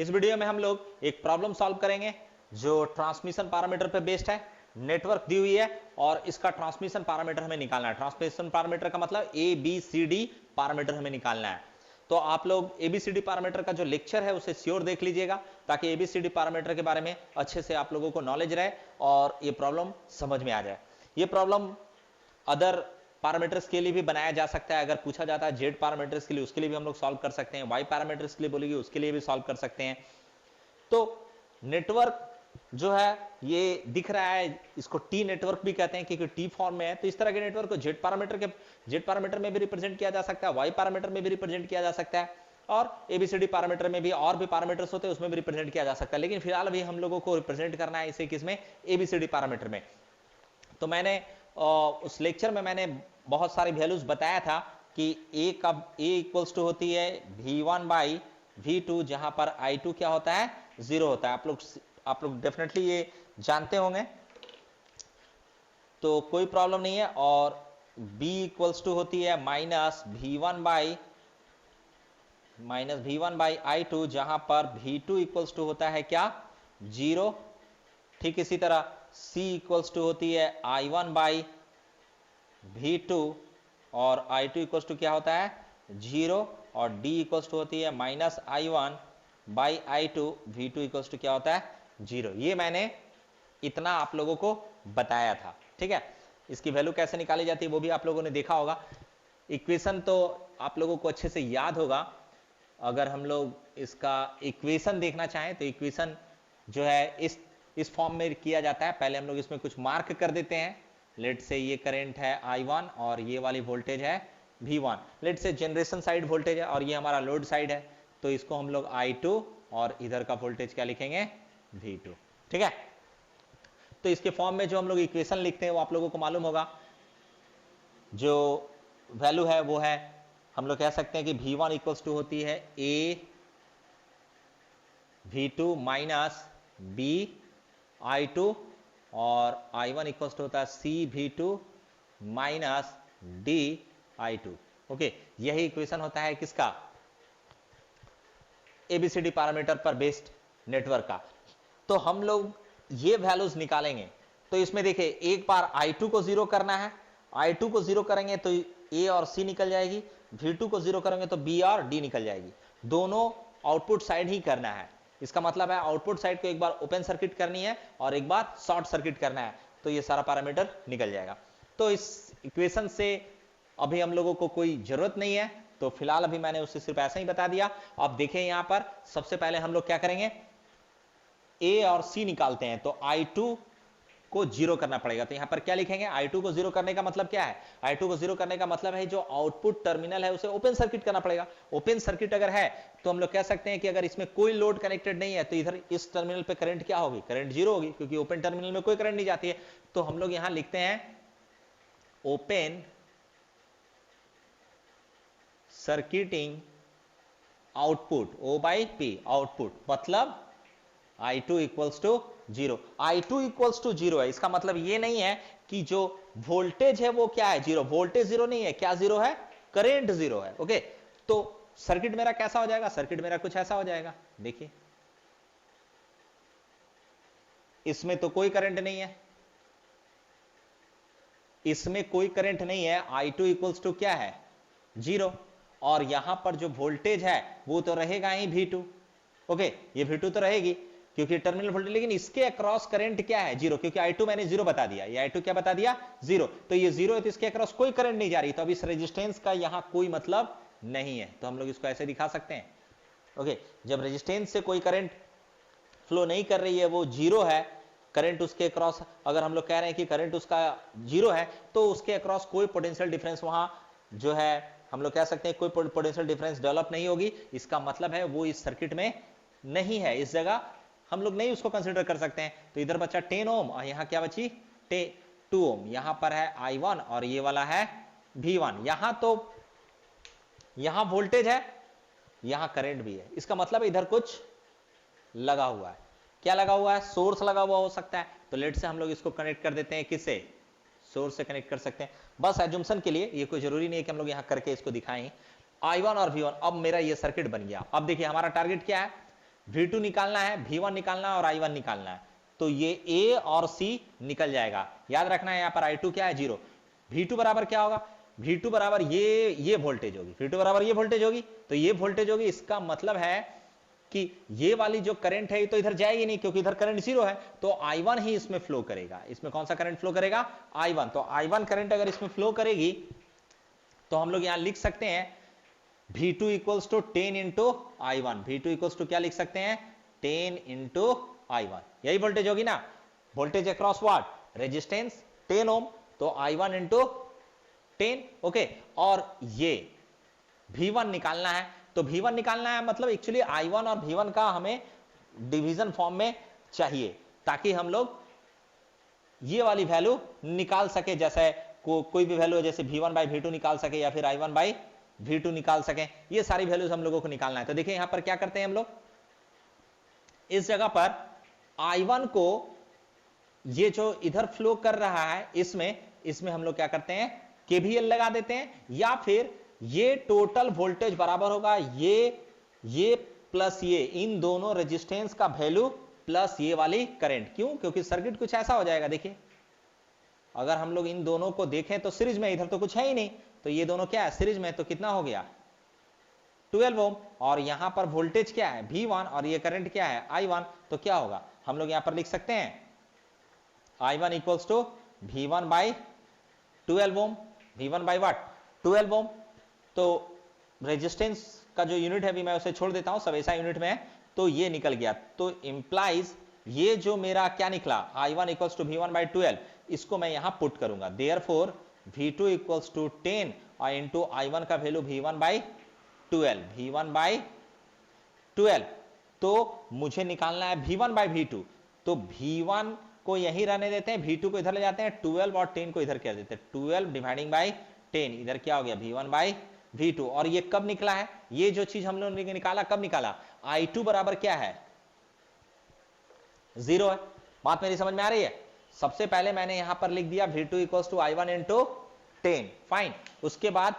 इस वीडियो में हम लोग एक प्रॉब्लम सॉल्व करेंगे जो ट्रांसमिशन पैरामीटर पे बेस्ड है। नेटवर्क दी हुई है और इसका ट्रांसमिशन पैरामीटर हमें निकालना है। ट्रांसमिशन पैरामीटर का मतलब ABCD पैरामीटर हमें निकालना है। तो आप लोग ABCD पैरामीटर का जो लेक्चर है उसे श्योर देख लीजिएगा ताकि ABCD पैरामीटर के बारे में अच्छे से आप लोगों को नॉलेज रहे और ये प्रॉब्लम समझ में आ जाए। ये प्रॉब्लम अदर पैरामीटर्स के लिए भी बनाया जा सकता है। अगर पूछा जाता है Z पैरामीटर्स के लिए, उसके लिए भी हम लोग सॉल्व कर सकते हैं। Y पैरामीटर्स के लिए बोलेगी, उसके लिए भी सॉल्व कर सकते हैं। तो नेटवर्क जो है ये दिख रहा है, इसको T नेटवर्क भी कहते हैं क्योंकि T फॉर्म में है। तो इस तरह के नेटवर्क को Z पैरामीटर में भी रिप्रेजेंट किया जा सकता है, Y पैरामीटर में भी रिप्रेजेंट किया जा सकता है और ABCD पैरामीटर में भी और भी पैरामीटर्स होते हैं उसमें भी रिप्रेजेंट किया जा सकता है। लेकिन फिलहाल अभी हम लोगों को रिप्रेजेंट करना है इसे किसमें, ABCD पैरामीटर में। तो मैंने उस लेक्चर में मैंने बहुत सारी वैल्यूज बताया था कि A इक्वल्स टू होती है V1 बाई V2 जहां पर I2 क्या होता है, 0 होता है। आप लोग डेफिनेटली ये जानते होंगे तो कोई प्रॉब्लम नहीं है। और B इक्वल्स टू होती है माइनस V1 बाई I2 जहां पर V2 इक्वल्स टू होता है क्या, 0। ठीक इसी तरह C इक्वल्स टू होती है I1 बाई V2 और I2 इक्वल्स टू क्या होता है, 0। और D इक्वल्स टू होती है minus I1 by I2, V2 equals टू क्या होता है, 0। ये मैंने इतना आप लोगों को बताया था। ठीक है, इसकी वैल्यू कैसे निकाली जाती है वो भी आप लोगों ने देखा होगा। इक्वेशन तो आप लोगों को अच्छे से याद होगा। अगर हम लोग इसका इक्वेशन देखना चाहें तो इक्वेशन जो है इस फॉर्म में किया जाता है। पहले हम लोग इसमें कुछ मार्क कर देते हैं। लेट से ये करंट है I1 और ये वाली वोल्टेज है V1। लेट से जनरेशन साइड वोल्टेज है और ये हमारा लोड साइड है, तो इसको हम लोग I2 और इधर का वोल्टेज क्या लिखेंगे, V2। ठीक है, तो इसके फॉर्म में जो हम लोग इक्वेशन लिखते हैं वो आप लोगों को मालूम होगा। जो वैल्यू है वो है, हम लोग कह सकते हैं कि V1 इक्वल्स टू होती है A V2 minus B I2 और I1 इक्वल्स टू होता है C V2 minus D I2। Okay, यही इक्वेशन होता है किसका, ABCD पैरामीटर पर बेस्ड नेटवर्क का। तो हम लोग ये वैल्यूज निकालेंगे। तो इसमें देखिए एक बार I2 को 0 करना है। I2 को 0 करेंगे तो A और C निकल जाएगी, V2 को 0 करेंगे तो B और D निकल जाएगी। दोनों आउटपुट साइड ही करना है। इसका मतलब है आउटपुट साइड को एक बार ओपन सर्किट करनी है और एक बार शॉर्ट सर्किट करना है, तो ये सारा पैरामीटर निकल जाएगा। तो इस इक्वेशन से अभी हम लोगों को कोई जरूरत नहीं है, तो फिलहाल अभी मैंने उसे सिर्फ ऐसा ही बता दिया। अब देखें यहां पर सबसे पहले हम लोग क्या करेंगे, A और C निकालते हैं। तो I2 को 0 करना पड़ेगा। तो यहां पर क्या लिखेंगे, I2 को 0 करने का मतलब क्या है, I2 को 0 करने का मतलब है जो आउटपुट टर्मिनल है उसे ओपन सर्किट करना पड़ेगा। ओपन सर्किट अगर है तो हम लोग कह सकते हैं कि अगर इसमें कोई लोड कनेक्टेड नहीं है तो इधर इस टर्मिनल पे करंट क्या होगी, करंट 0 होगी, क्योंकि ओपन टर्मिनल में कोई करंट नहीं जाती है। तो हम लोग यहां लिखते हैं open circuiting output O/P output, मतलब I2 equals to 0। I2 equals to 0 है, इसका मतलब ये नहीं है कि जो वोल्टेज है वो क्या है, 0। वोल्टेज 0 नहीं है, क्या 0 है, करंट 0 है। ओके, तो सर्किट मेरा कैसा हो जाएगा, सर्किट मेरा कुछ ऐसा हो जाएगा। देखिए इसमें तो कोई करंट नहीं है, इसमें कोई करंट नहीं है। I2 इक्वल्स टू क्या है, 0। और यहां पर जो वोल्टेज है वो तो रहेगा ही V2। ओके, ये V2 तो रहेगी क्योंकि टर्मिनल वोल्टेज, लेकिन इसके अक्रॉस करंट क्या है, 0, क्योंकि I2 मैंने 0 बता दिया। ये I2 क्या बता दिया, 0। तो ये 0 है तो इसके अक्रॉस कोई करंट नहीं जा रही, तो अब इस रेजिस्टेंस का यहां कोई मतलब नहीं है। तो हम लोग इसको ऐसे दिखा सकते हैं। ओके, जब रेजिस्टेंस से कोई करंट फ्लो नहीं कर रही है, वो 0 है, करंट उसके अक्रॉस, अगर हम लोग कह रहे हैं कि करंट उसका 0 है तो उसके अक्रॉस कोई पोटेंशियल डिफरेंस वहां जो है हम लोग कह सकते हैं कोई पोटेंशियल डिफरेंस डेवलप नहीं होगी। इसका मतलब है वो इस सर्किट में नहीं है, इस जगह हम लोग नहीं उसको कंसीडर कर सकते हैं। तो इधर बचा 10 ओम और यहां क्या बची 2 ओम। यहां पर है I1 और ये वाला है V1। यहां तो यहां वोल्टेज है, यहां करंट भी है। इसका मतलब इधर कुछ लगा हुआ है। क्या लगा हुआ है, सोर्स लगा हुआ हो सकता है। तो लेट से हम लोग इसको कनेक्ट कर देते हैं, किससे, सोर्स से कनेक्ट कर सकते हैं। बस एज्यूम्पशन के लिए, ये कोई जरूरी नहीं है कि हम लोग यहां करके इसको दिखाएं। I1 और V1, अब मेरा ये सर्किट बन गया। अब देखिए हमारा टारगेट क्या है, V2 निकालना है, V1 निकालना है और I1 निकालना है, तो ये A और C निकल जाएगा। याद रखना है यहाँ पर I2 क्या है, 0। V2 बराबर क्या होगा, V2 बराबर ये वोल्टेज होगी, V2 बराबर ये वोल्टेज होगी, तो ये वोल्टेज होगी। इसका मतलब है कि ये वाली जो करंट है ये तो इधर जाएगी नहीं, क्योंकि इधर करंट 0 है, तो I1 ही इसमें फ्लो करेगा। इसमें कौन सा करंट फ्लो करेगा, I1। तो I1 करंट अगर इसमें फ्लो करेगी तो हम लोग यहां लिख सकते हैं V2 equals to 10 into I1। V2 equals टू क्या लिख सकते हैं, 10 इंटू I1। यही वोल्टेज होगी ना, वोल्टेज अक्रॉस व्हाट, रेजिस्टेंस 10 ओम, तो I1 इंटू 10। ओके, और ये V1 निकालना है, तो V1 निकालना है मतलब एक्चुअली I1 और V1 का हमें डिवीजन फॉर्म में चाहिए, ताकि हम लोग ये वाली वैल्यू निकाल सके। जैसे कोई भी वैल्यू है, जैसे V1 बाई V2 निकाल सके या फिर I1 बाई V2 निकाल सके, ये सारी वैल्यूज हम लोगों को निकालना है। तो देखिए यहां पर क्या करते हैं हम लोग, इस जगह पर I1 को ये जो इधर फ्लो कर रहा है इसमें हम लोग क्या करते हैं, KVL लगा देते हैं, या फिर ये टोटल वोल्टेज बराबर होगा ये प्लस ये, इन दोनों रेजिस्टेंस का वैल्यू प्लस ये वाली करंट। क्यों, क्योंकि सर्किट कुछ ऐसा हो जाएगा। देखिए अगर हम लोग इन दोनों को देखें तो सीरीज में, इधर तो कुछ है ही नहीं, तो ये दोनों क्या है सीरीज में, तो कितना हो गया 12 ओम, और यहां पर वोल्टेज क्या है V1 और ये करंट क्या है I1, तो क्या होगा, हम लोग यहां पर लिख सकते हैं I1 equals to V1 by 12 ohm, V1 by what 12 ohm. तो रेजिस्टेंस का जो यूनिट है, अभी मैं उसे छोड़ देता हूं, सब ऐसा यूनिट में है, तो ये निकल गया। तो इंप्लाइज ये जो मेरा क्या निकला I1 equals to V1 by 12, इसको मैं यहां पुट करूंगा। देयरफॉर V2 इक्वल्स टू 10 और इंटू I1 का value V1 by 12, V1 by 12। तो मुझे निकालना है V1 बाई V2, तो V1 को यही रहने देते हैं, V2 को इधर ले जाते हैं, 12 और 10 को इधर कर देते हैं, 12 डिवाइडिंग बाई 10, इधर क्या हो गया V1 बाई V2। और ये कब निकला है, ये जो चीज हम लोगों ने निकाला कब निकाला, I2 बराबर क्या है 0 है। बात मेरी समझ में आ रही है। सबसे पहले मैंने यहां पर लिख दिया V2 equals to I1 into 10, fine. उसके बाद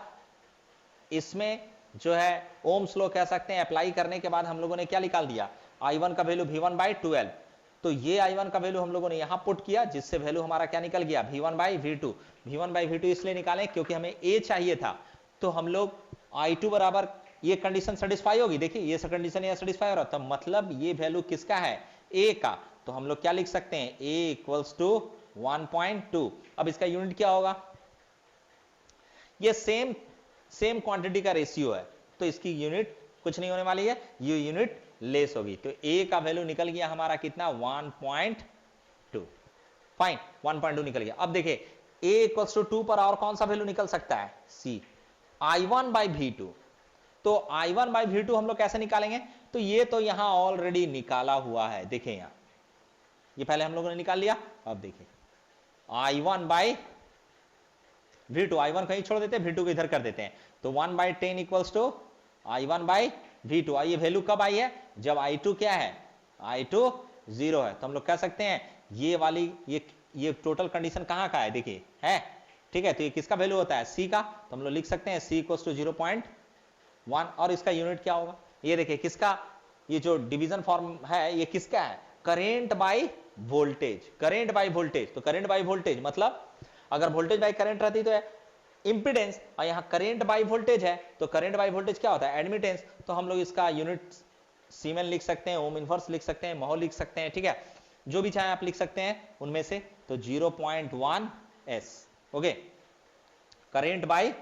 इसमें जो है ओम्स लॉ कह सकते हैं, अप्लाई करने के बाद हम लोगों ने क्या निकाल दिया, I1 का वैल्यू V1 बाई 12। तो ये I1 का वैल्यू हम लोगों ने यहां पुट किया, जिससे वैल्यू हमारा क्या निकल गया V1 by V2। V1 by V2 इसलिए निकालें क्योंकि हमें A चाहिए था, तो हम लोग I2 बराबर ये कंडीशन सेटिस्फाई होगी। देखिए ये कंडीशन यहां सेटिस्फाई हो रहा था, मतलब ये वैल्यू किसका है A का, तो हम लोग क्या लिख सकते हैं A इक्वल्स टू 1.2। अब इसका यूनिट क्या होगा, ये सेम क्वांटिटी का रेशियो है, तो इसकी यूनिट कुछ नहीं होने वाली है, ये यूनिट लेस होगी। तो A का वैल्यू निकल गया हमारा कितना 1.2, फाइन 1.2 निकल गया। अब देखिए A इक्वल्स टू 2 पर और कौन सा वैल्यू निकल सकता है C, I1 बाई V2। तो I1 बाई V2 हम लोग कैसे निकालेंगे, तो ये तो यहां ऑलरेडी निकाला हुआ है, देखिए यहां ये पहले हम लोगों ने निकाल लिया। अब देखिए I1 बाई V2, I1 कहीं छोड़ देते हैं, V2 को इधर कर देते हैं, तो 1 by 10 equals to I1 by V2। ये वैल्यू कब आई है, जब I2 क्या है I2 0 है। तो हम लोग कह सकते हैं ये वाली ये टोटल कंडीशन कहां का है, देखिए है, ठीक है। तो ये किसका वैल्यू होता है C का, तो हम लोग लिख सकते हैं C इक्वल्स टू 0.1। और इसका यूनिट क्या होगा, ये देखिए किसका, ये जो डिवीजन फॉर्म है ये किसका है, current by voltage, current by voltage. तो करेंट बाई वोल्टेज मतलब अगर वोल्टेज बाई करंट रहती तो इंपीडेंस, और यहां करंट बाई वोल्टेज है, तो करंट बाई वोल्टेज क्या होता है एडमिटेंस। तो हम लोग इसका यूनिट सीमेन लिख सकते हैं, ओम इनवर्स लिख सकते हैं, मोह लिख सकते हैं, ठीक है, जो भी चाहे आप लिख सकते हैं उनमें से। तो 0.1 S, okay, current by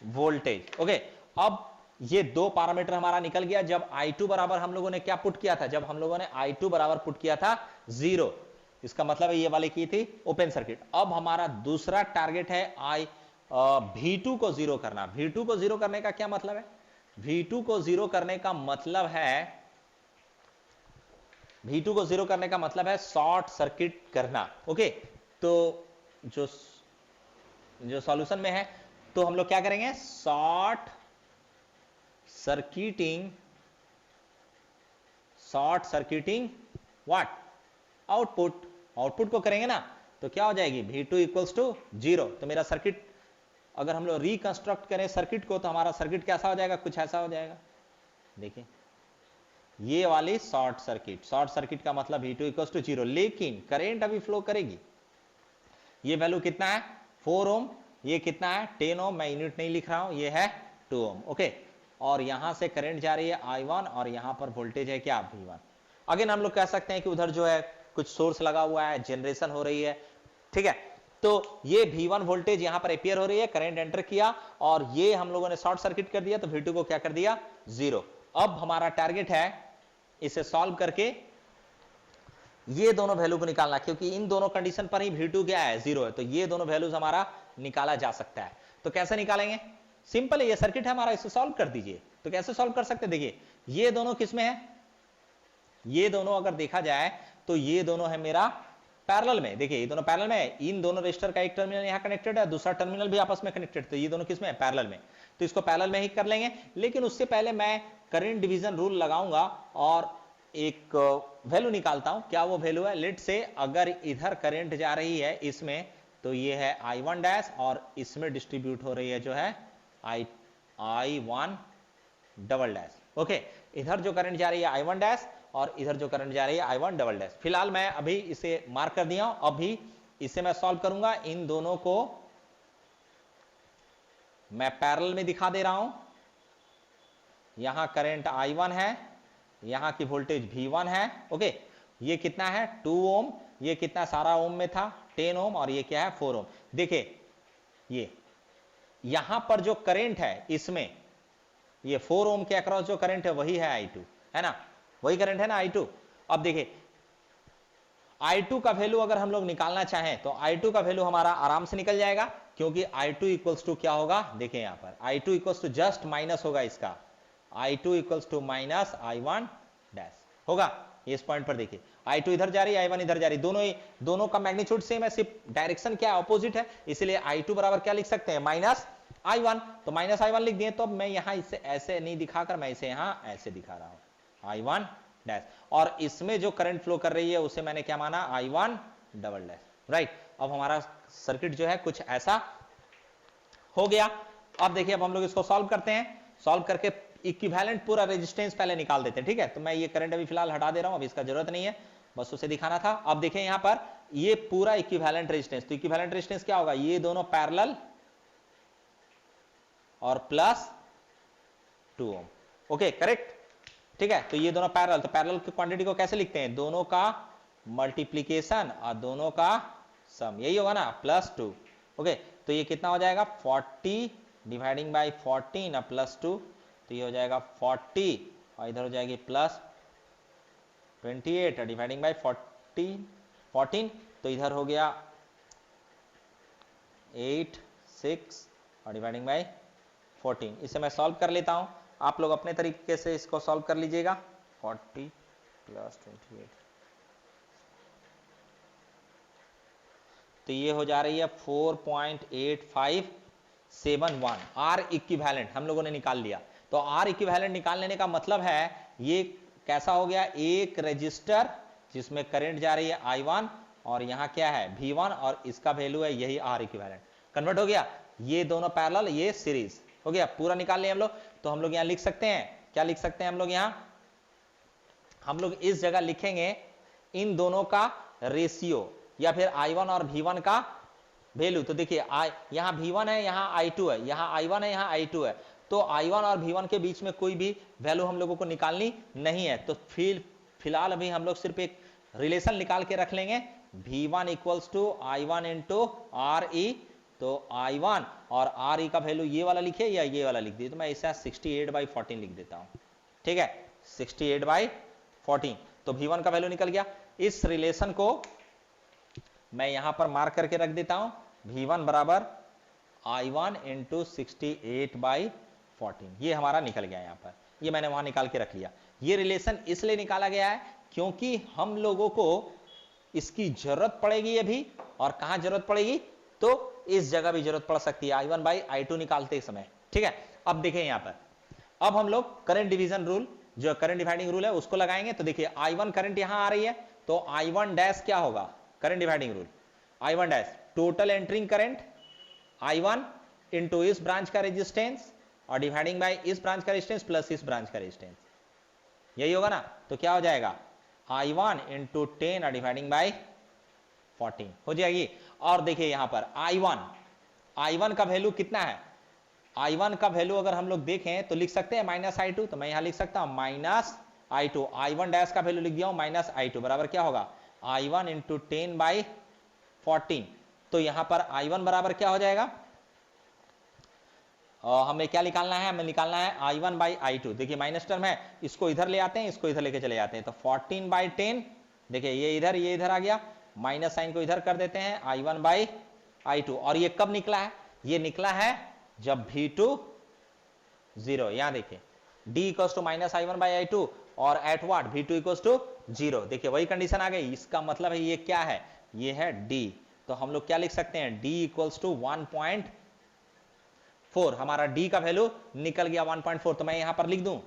voltage. Okay, अब ये दो पैरामीटर हमारा निकल गया। जब I2 बराबर हम लोगों ने क्या पुट किया था, जब हम लोगों ने I2 बराबर पुट किया था 0, इसका मतलब है ये वाली की थी ओपन सर्किट। अब हमारा दूसरा टारगेट है V2 को 0 करना। V2 को 0 करने का क्या मतलब है, V2 को 0 करने का मतलब है, V2 को 0 करने का मतलब है शॉर्ट सर्किट करना। ओके, तो जो सॉल्यूशन में है, तो हम लोग क्या करेंगे, शॉर्ट सर्किटिंग व्हाट आउटपुट को करेंगे ना, तो क्या हो जाएगी V2 इक्वल्स टू 0। तो मेरा सर्किट अगर हम लोग रिकंस्ट्रक्ट करें सर्किट को, तो हमारा सर्किट कैसा हो जाएगा, कुछ ऐसा हो जाएगा। देखिए ये वाली शॉर्ट सर्किट का मतलब V2 इक्वल्स टू 0, लेकिन करंट अभी फ्लो करेगी। ये वैल्यू कितना है 4 ओम, ये कितना है 10 ओम, मैं यूनिट नहीं लिख रहा हूं, ये है 2 ओम। ओके, और यहां से करंट जा रही है I1 और यहां पर वोल्टेज है क्या V1। अगेन हम लोग कह सकते हैं कि उधर जो है कुछ सोर्स लगा हुआ है, जनरेशन हो रही है, ठीक है। तो ये V1 वोल्टेज यहां पर अपियर हो रही है, करंट एंटर किया और ये हम लोगों ने शॉर्ट सर्किट कर दिया, तो V2 को क्या कर दिया 0। अब हमारा टारगेट है इसे सॉल्व करके ये दोनों वैल्यू को निकालना, क्योंकि इन दोनों कंडीशन पर ही V2 क्या है 0 है, तो ये दोनों वैल्यूज हमारा निकाला जा सकता है। तो कैसे निकालेंगे, सिंपल है, ये सर्किट है हमारा, इसे सॉल्व कर दीजिए। तो कैसे सॉल्व कर सकते हैं, देखिए ये दोनों किसमें है, ये दोनों अगर देखा जाए तो ये दोनों है मेरा पैरेलल में। देखिए ये दोनों पैरेलल में है, इन दोनों रजिस्टर का एक टर्मिनल यहां कनेक्टेड है, दूसरा टर्मिनल भी आपस में कनेक्टेड, तो ये दोनों किसमें है पैरेलल में, तो इसको पैरेलल में ही कर लेंगे। लेकिन उससे पहले मैं करंट डिवीजन रूल लगाऊंगा और एक वैल्यू निकालता हूं। क्या वो वैल्यू है, लेट से अगर इधर करंट जा रही है इसमें, तो ये है I1 डैश और इसमें डिस्ट्रीब्यूट हो रही है जो है I1 डबल डैश। ओके, इधर जो करंट जा रही है I1 डैश और इधर जो करंट जा रही है I1 डबल डैश। फिलहाल मैं अभी इसे मार्क कर दिया हूं, अभी इसे मैं सॉल्व करूंगा। इन दोनों को मैं पैरेलल में दिखा दे रहा हूं, यहां करंट I1 है, यहां की वोल्टेज V1 है। ओके, ये कितना है 2 ओम, ये कितना सारा ओम में था 10 ओम और ये क्या है 4 ओम। देखिए ये यहां पर जो करंट है इसमें, ये 4 ओम के अक्रॉस जो करंट है वही है I2, है ना, वही करंट है ना I2। अब देखिए I2 का वैल्यू अगर हम लोग निकालना चाहें तो I2 का वैल्यू हमारा आराम से निकल जाएगा, क्योंकि I2 इक्वल्स टू क्या होगा, देखिए यहां पर I2 equals to just minus होगा इसका, I2 equals to minus I1 dash होगा। इस पॉइंट पर देखिए I2 इधर जा रही है, I1 इधर जा रही है, दोनों का मैग्नीट्यूड सेम है, सिर्फ डायरेक्शन क्या है ऑपोजिट है, इसलिए I2 बराबर क्या लिख सकते हैं माइनस I1। तो माइनस I1 लिख दिए, तो मैं यहां इसे ऐसे नहीं दिखाकर मैं इसे यहां ऐसे दिखा रहा हूं I1 डैश, और इसमें जो करंट फ्लो कर रही है उसे मैंने क्या माना I1 डबल डैश, राइट। अब हमारा सर्किट जो है कुछ ऐसा हो गया। अब देखिए अब हम लोग इसको सॉल्व करते हैं, सॉल्व करके इक्विवेलेंट पूरा रेजिस्टेंस पहले निकाल देते हैं, ठीक है। तो मैं ये करंट अभी फिलहाल हटा दे रहा हूं, अभी इसका जरूरत नहीं है, बस उसे दिखाना था। अब देखिए यहां पर ये पूरा इक्विवेलेंट रेजिस्टेंस, तो इक्विवेलेंट रेजिस्टेंस क्या होगा, ये दोनों पैरेलल और प्लस 2 ओम। ओके करेक्ट, ठीक है। तो ये दोनों पैरेलल, तो पैरेलल की क्वांटिटी को कैसे लिखते हैं, दोनों का मल्टीप्लीकेशन और दोनों का सम, यही होगा ना प्लस 2। ओके, तो ये कितना हो जाएगा 40 डिवाइडिंग बाई 14 और प्लस 2, तो ये हो जाएगा 40 और इधर हो जाएगी प्लस 28 डिवाइडिंग बाई 14, तो इधर हो गया 8 6 और डिवाइडिंग बाई 14। इसे मैं सॉल्व कर लेता हूं, आप लोग अपने तरीके से इसको सॉल्व कर लीजिएगा। 40 प्लस 28, तो ये हो जा रही है 4.8571 आर इक्विवेलेंट हम लोगों ने निकाल लिया। तो आर इक्विवेलेंट निकाल लेने का मतलब है ये कैसा हो गया, एक रजिस्टर जिसमें करंट जा रही है I1 और यहां क्या है V1 और इसका वैल्यू है यही आर इक्विवेलेंट, कन्वर्ट हो गया। ये दोनों पैरेलल, ये सीरीज हो गया, पूरा निकाल लिया हम लोग। तो हम लोग यहां लिख सकते हैं, क्या लिख सकते हैं हम लोग यहां, हम लोग इस जगह लिखेंगे इन दोनों का रेशियो या फिर I1 और V1 का वैल्यू। तो देखिए यहां V1 है, यहां I2 है, यहां I1 है, यहां I2 है, तो I1 और V1 के बीच में कोई भी वैल्यू हम लोगों को निकालनी नहीं है। तो फिलहाल अभी हम लोग सिर्फ एक रिलेशन निकाल के रख लेंगे, V1 equals to I1 into RE। तो I1 और RE का वैल्यू ये वाला लिखे या ये वाला लिख दिए, तो मैं इसे 68/14 लिख देता हूं, ठीक है 68/14। तो V1 का वैल्यू निकल गया। इस रिलेशन को मैं यहां पर मार्क करके रख देता हूं, V1 बराबर I1 इंटू 68/14, ये हमारा निकल गया यहां पर, ये मैंने वहां निकाल के रख लिया। ये रिलेशन इसलिए निकाला गया है क्योंकि हम लोगों को इसकी जरूरत पड़ेगी अभी, और कहां जरूरत पड़ेगी, तो इस जगह भी जरूरत पड़ सकती है I1/I2 निकालते समय, ठीक है। अब देखिए यहां पर, अब हम लोग करंट डिवीजन रूल, जो करंट डिवाइडिंग रूल है उसको लगाएंगे। तो देखिए I1 करंट यहां आ रही है, तो I1 डैश क्या होगा, current dividing rule I1 dash total entering current I1 into इस ब्रांच का रेजिस्टेंस और डिवाइडिंग बाय इस ब्रांच का रेजिस्टेंस प्लस इस ब्रांच का रेजिस्टेंस, यही होगा ना, तो क्या हो जाएगा I1 इंटू 10 डिवाइडिंग बाई 14 हो जाएगी। और देखिए यहां पर I1 का वैल्यू कितना है, I1 का वैल्यू अगर हम लोग देखें तो लिख सकते हैं -I2, तो मैं यहां लिख सकता हूं -I2, I1 डैश का वैल्यू लिख दिया हूं -I2 बराबर क्या होगा I1 इंटू 10 बाई 14। तो यहां पर I1 बराबर क्या हो जाएगा, हमें क्या निकालना है, हमें निकालना है I1 बाई I2। देखिए माइनस टर्म है, इसको इधर ले आते हैं, इसको इधर लेके चले जाते हैं, तो 14 बाई 10, देखिए ये इधर आ गया, माइनस साइन को इधर कर देते हैं, I1 बाई I2। और ये कब निकला है, ये निकला है जब V2 0, यहां देखिए D equals to minus I1 by I2 और at what V2 equals to 0। देखिए वही कंडीशन आ गई, इसका मतलब है ये क्या है, ये है D। तो हम लोग क्या लिख सकते हैं, D इक्वल्स टू 1.4, हमारा D का वैल्यू निकल गया 1.4। तो मैं यहां पर लिख दूं,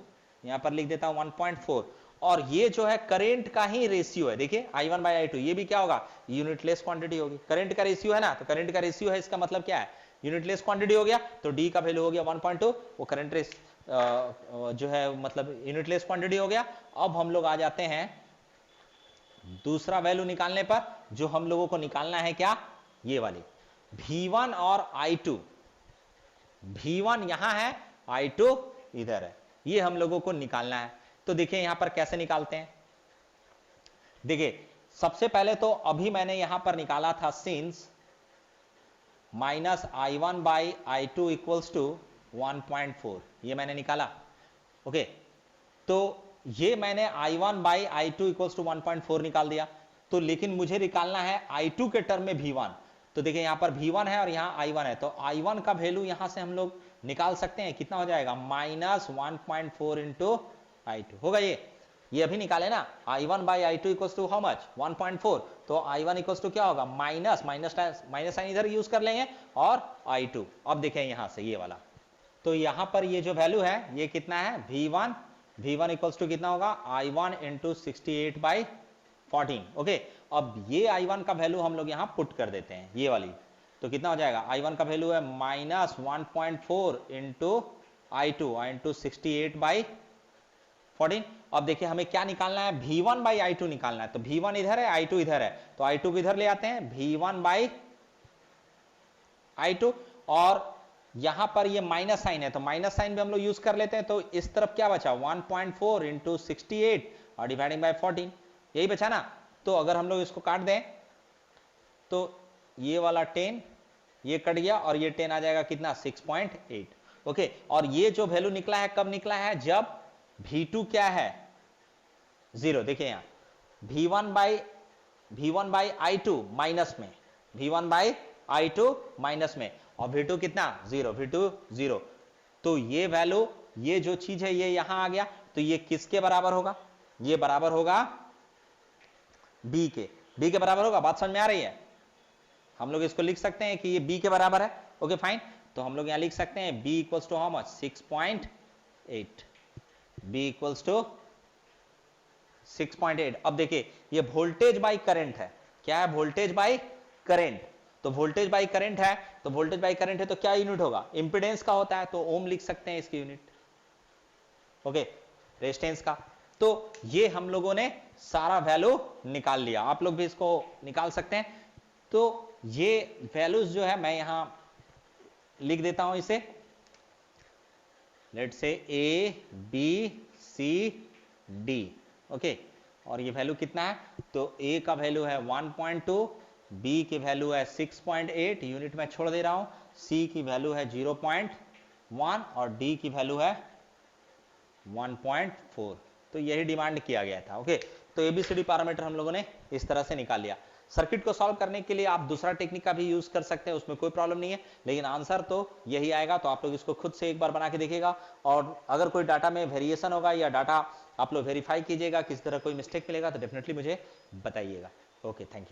यहां पर लिख देता हूं 1.4। और ये जो है करंट का ही रेशियो है, देखिए I1 बाई I2, ये भी क्या होगा यूनिटलेस क्वांटिटी होगी, करंट का रेशियो है ना, तो करंट का रेशियो है, इसका मतलब क्या है यूनिटलेस क्वांटिटी हो गया, तो D का वैल्यू हो गया 1.2, वो करंट रेस जो है मतलब यूनिटलेस क्वांटिटी हो गया। अब हम लोग आ जाते हैं दूसरा वैल्यू निकालने पर, जो हम लोगों को निकालना है क्या, ये वाली V1 और I2, V1 यहां है, I2 इधर है, ये हम लोगों को निकालना है। तो देखिए यहां पर कैसे निकालते हैं, देखिए सबसे पहले तो अभी मैंने यहां पर निकाला था since -I1 by I2 equals to 1.4, ये मैंने निकाला। ओके, तो ये मैंने I1 by I2 equals to 1.4 निकाल दिया। तो लेकिन मुझे निकालना है I2 के टर्म में V1। तो देखिए यहां पर V1 है और यहां I1 है, तो I1 का वैल्यू यहां से हम लोग निकाल सकते हैं, कितना हो जाएगा -1.4 इंटू I2 होगा। ये अभी निकाले ना, I1 by I2 equals to how much 1.4, तो I1 इक्वल्स टू क्या होगा माइनस साइन इधर यूज कर लेंगे और I2। अब देखें यहां से ये वाला, तो यहां पर ये जो वैल्यू है ये कितना है V1 इक्वल्स टू कितना होगा I1 इंटू 68 बाई 14। ओके, अब ये I1 का वैल्यू हम लोग यहां पुट कर देते हैं, ये वाली, तो कितना हो जाएगा I1 का वैल्यू है -1.4 इंटू I2 इंटू 68 बाई 14। अब देखिए हमें क्या निकालना है, V1 बाई I2 निकालना है, तो V1 इधर है, I2 इधर है, तो I2 को इधर ले आते हैं, V1 बाई I2। और यहां पर ये माइनस साइन है, तो माइनस साइन भी हम लोग यूज कर लेते हैं, तो इस तरफ क्या बचा 1.4 इंटू 68 और डिवाइडिंग बाई 14, यही बचा ना। तो अगर हम लोग इसको काट दें तो ये वाला 10 ये कट गया और ये 10 आ जाएगा कितना 6.8। ओके, और ये जो वैल्यू निकला है कब निकला है, जब V2 क्या है 0। देखिए यहां V1 बाई I2 माइनस में, V1 बाई I2 माइनस में, और V2 कितना 0, V2 0। तो ये वैल्यू, ये जो चीज है ये यहां आ गया, तो ये किसके बराबर होगा, ये बराबर होगा B के बराबर होगा। बात समझ में आ रही है, हम लोग इसको लिख सकते हैं कि ये B के बराबर है। ओके फाइन, तो हम लोग यहां लिख सकते हैं B equals to how much 6.8, B equals to 6.8। अब देखिए ये वोल्टेज बाई करंट है, क्या है वोल्टेज बाई करंट, तो वोल्टेज बाई करंट है, तो वोल्टेज बाई करंट है तो क्या यूनिट होगा, इंपेडेंस का होता है, तो ओम लिख सकते हैं इसकी यूनिट। ओके, रेजिस्टेंस का। तो ये हम लोगों ने सारा वैल्यू निकाल लिया, आप लोग भी इसको निकाल सकते हैं। तो ये वैल्यूज जो है मैं यहां लिख देता हूं इसे, let's say A B C D। Okay, और ये वैल्यू कितना है, तो A का वैल्यू है 1.2, B की वैल्यू है 6.8, यूनिट में छोड़ दे रहा हूं, C की वैल्यू है 0.1 और D की वैल्यू है 1.4। तो यही डिमांड किया गया था। ओके, तो ABCD पैरामीटर हम लोगों ने इस तरह से निकाल लिया। सर्किट को सॉल्व करने के लिए आप दूसरा टेक्निक का भी यूज कर सकते हैं, उसमें कोई प्रॉब्लम नहीं है, लेकिन आंसर तो यही आएगा। तो आप लोग इसको खुद से एक बार बना के देखिएगा, और अगर कोई डाटा में वेरिएशन होगा या डाटा आप लोग वेरीफाई कीजिएगा, किसी तरह कोई मिस्टेक मिलेगा तो डेफिनेटली मुझे बताइएगा। Okay, thank you.